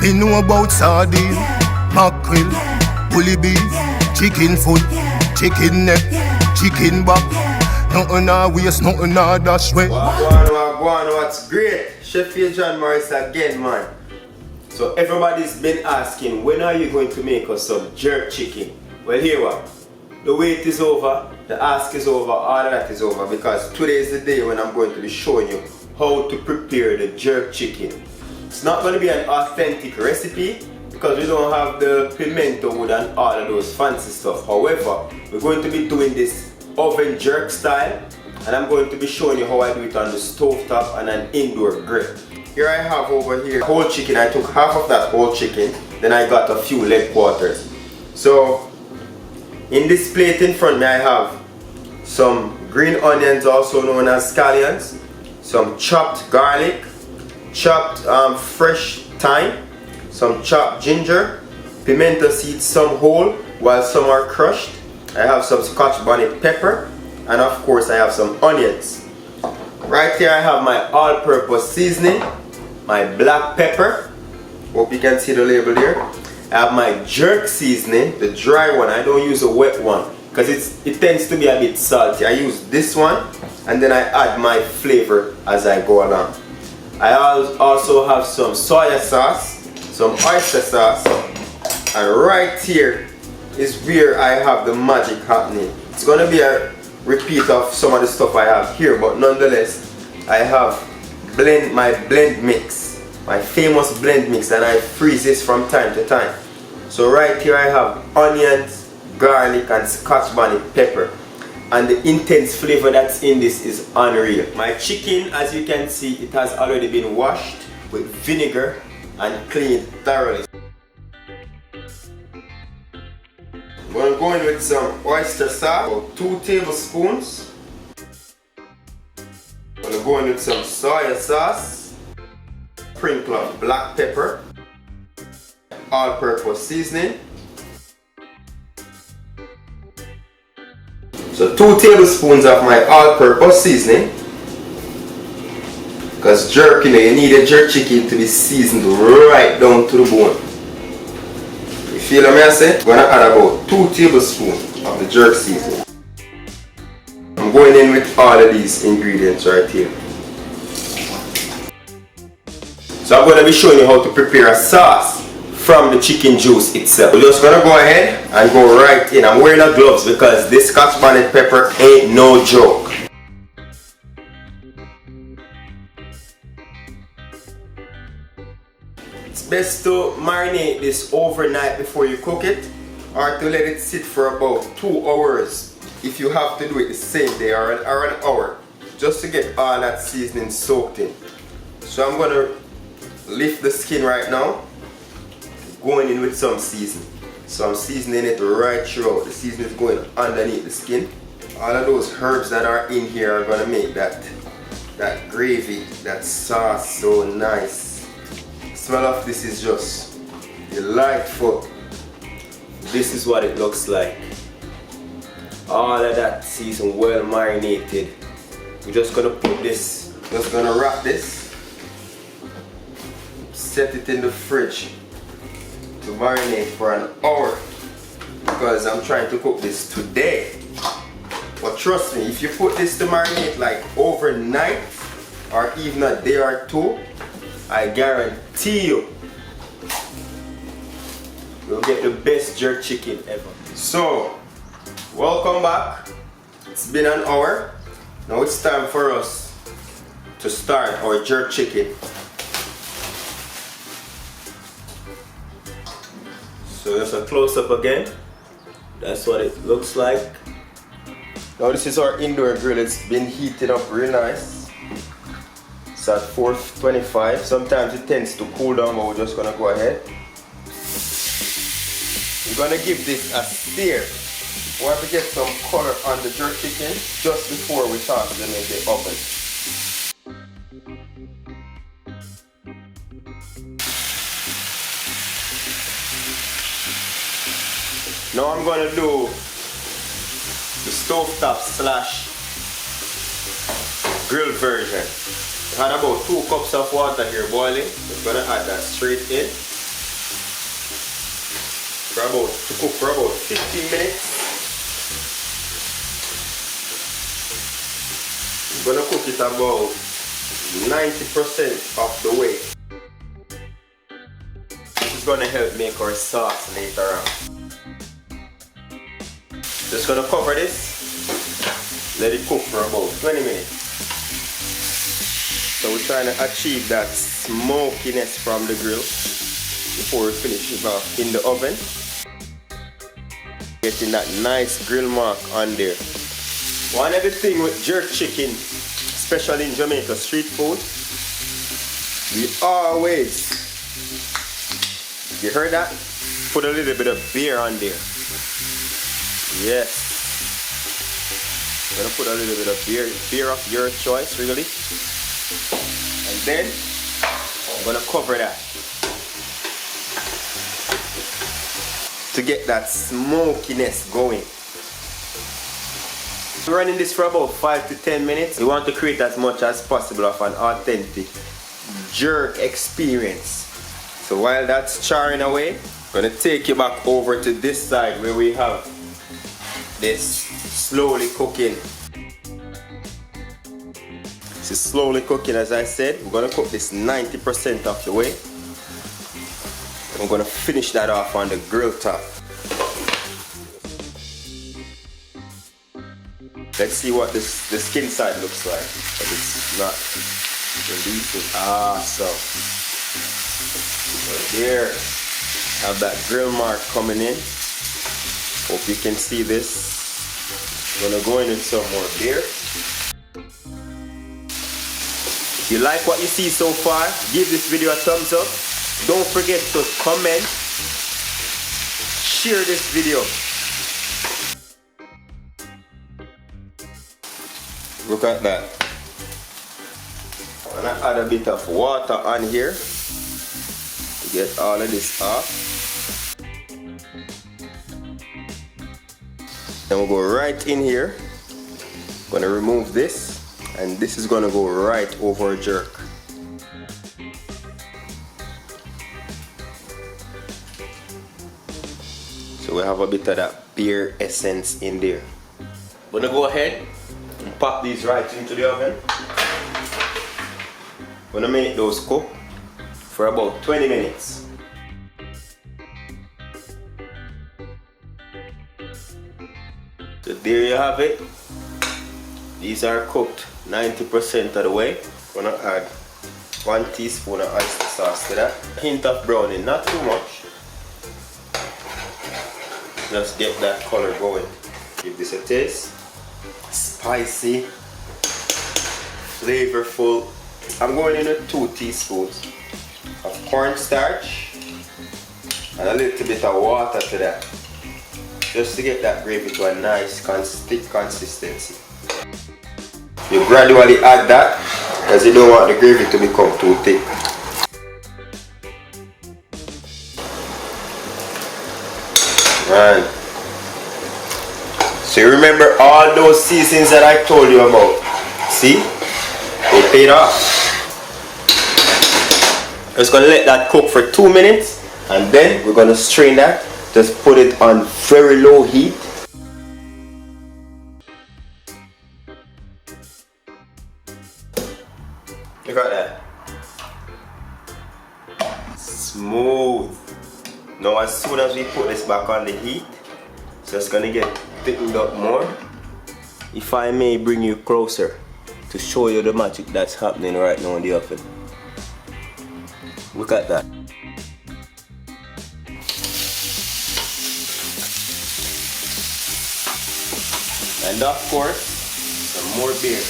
Me know about sardine, mackerel, bully beef, chicken foot, chicken neck, chicken back. Nothing a waste, nothing a dash way. What's great? Chef John Morris again, man. So everybody's been asking, when are you going to make us some jerk chicken? Well, here what? The wait is over, the ask is over, all of that is over, because today is the day when I'm going to be showing you how to prepare the jerk chicken. It's not going to be an authentic recipe because we don't have the pimento wood and all of those fancy stuff. However, we're going to be doing this oven jerk style, and I'm going to be showing you how I do it on the stove top and an indoor grill. Here I have over here whole chicken. I took half of that whole chicken, then I got a few leg quarters. So in this plate in front of me I have some green onions, also known as scallions, some chopped garlic, chopped fresh thyme, some chopped ginger, pimento seeds, some whole while some are crushed. I have some Scotch bonnet pepper, and of course I have some onions. Right here I have my all-purpose seasoning, my black pepper, hope you can see the label here. I have my jerk seasoning, the dry one. I don't use a wet one because it tends to be a bit salty. I use this one and then I add my flavor as I go along. I also have some soya sauce, some oyster sauce, and right here is where I have the magic happening. It's going to be a repeat of some of the stuff I have here, but nonetheless I have my blend mix, my famous blend mix, and I freeze this from time to time. So right here I have onions, garlic, and Scotch bonnet pepper, and the intense flavor that's in this is unreal. My chicken, as you can see, it has already been washed with vinegar and cleaned thoroughly. I'm going to go in with some oyster sauce, about 2 tablespoons. I'm going to go in with some soya sauce, sprinkle of black pepper, all-purpose seasoning. So 2 tablespoons of my all-purpose seasoning, because jerk, you need a jerk chicken to be seasoned right down to the bone. You feel what I say? I'm going to add about 2 tablespoons of the jerk seasoning. I'm going in with all of these ingredients right here. So I'm going to be showing you how to prepare a sauce from the chicken juice itself. We're just going to go ahead and go right in. I'm wearing a gloves because this Scotch bonnet pepper ain't no joke. It's best to marinate this overnight before you cook it, or to let it sit for about 2 hours if you have to do it the same day, or an hour, just to get all that seasoning soaked in. So I'm going to lift the skin right now, going in with some seasoning. So I'm seasoning it right throughout. The seasoning is going underneath the skin. All of those herbs that are in here are going to make that gravy, that sauce so nice. The smell of this is just delightful. This is what it looks like. All of that season well marinated. We're just going to put this, just going to wrap this, set it in the fridge to marinate for an hour, because I'm trying to cook this today. But trust me, if you put this to marinate like overnight or even a day or 2, I guarantee you you'll get the best jerk chicken ever. So welcome back. It's been an hour. Now it's time for us to start our jerk chicken. So just a close up again. That's what it looks like. Now this is our indoor grill. It's been heated up real nice. It's at 425. Sometimes it tends to cool down, but we're just gonna go ahead. We're gonna give this a sear. We want to get some color on the jerk chicken just before we toss them in the oven. Now I'm going to do the stovetop / grill version. I had about 2 cups of water here boiling. Just going to add that straight in. to cook for about 15 minutes. I'm gonna cook it about 90% of the way. This is gonna help make our sauce later on. Just gonna cover this, let it cook for about 20 minutes. So we're trying to achieve that smokiness from the grill before we finish it off in the oven. Getting that nice grill mark on there. One other thing with jerk chicken, especially in Jamaica street food, we always, you heard that? Put a little bit of beer on there. Yes. I'm gonna put a little bit of beer of your choice, really. And then I'm gonna cover that to get that smokiness going. We're running this for about 5 to 10 minutes. We want to create as much as possible of an authentic jerk experience. So while that's charring away, I'm gonna take you back over to this side where we have this slowly cooking. This is slowly cooking, as I said. We're gonna cook this 90% of the way. I'm gonna finish that off on the grill top. Let's see what the skin side looks like. But it's not releasing. So here, have that grill mark coming in. Hope you can see this. I'm gonna go in with some more beer. If you like what you see so far, give this video a thumbs up. Don't forget to comment, share this video. Look at that. I'm gonna add a bit of water on here to get all of this off. Then we'll go right in here. Gonna remove this, and this is gonna go right over a jerk. So we have a bit of that beer essence in there. Gonna go ahead and pop these right into the oven. Gonna make those cook for about 20 minutes. So there you have it. These are cooked 90% of the way. Gonna add 1 teaspoon of oyster sauce to that. A hint of browning, not too much. Just get that color going. Give this a taste. Spicy, flavorful. I'm going in with 2 teaspoons of cornstarch and a little bit of water to that, just to get that gravy to a nice thick consistency. You gradually add that because you don't want the gravy to become too thick. Right. So you remember all those seasons that I told you about? See? They paid off. I'm just gonna let that cook for 2 minutes, and then we're gonna strain that. Just put it on very low heat. Look at that. Smooth. Now as soon as we put this back on the heat, it's just gonna get thickened up more. If I may bring you closer to show you the magic that's happening right now in the oven. Look at that. And of course, some more beer.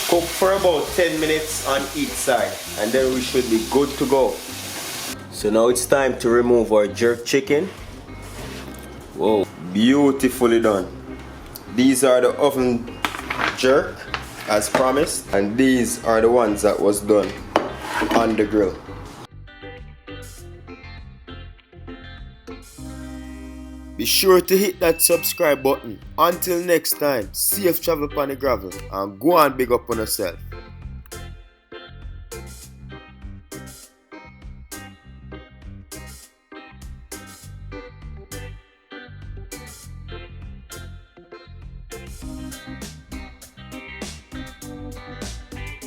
Cook for about 10 minutes on each side, and then we should be good to go. So now it's time to remove our jerk chicken. Whoa, beautifully done. These are the oven jerk as promised, and these are the ones that was done on the grill. Be sure to hit that subscribe button. Until next time, safe travel upon the gravel, and go and big up on yourself.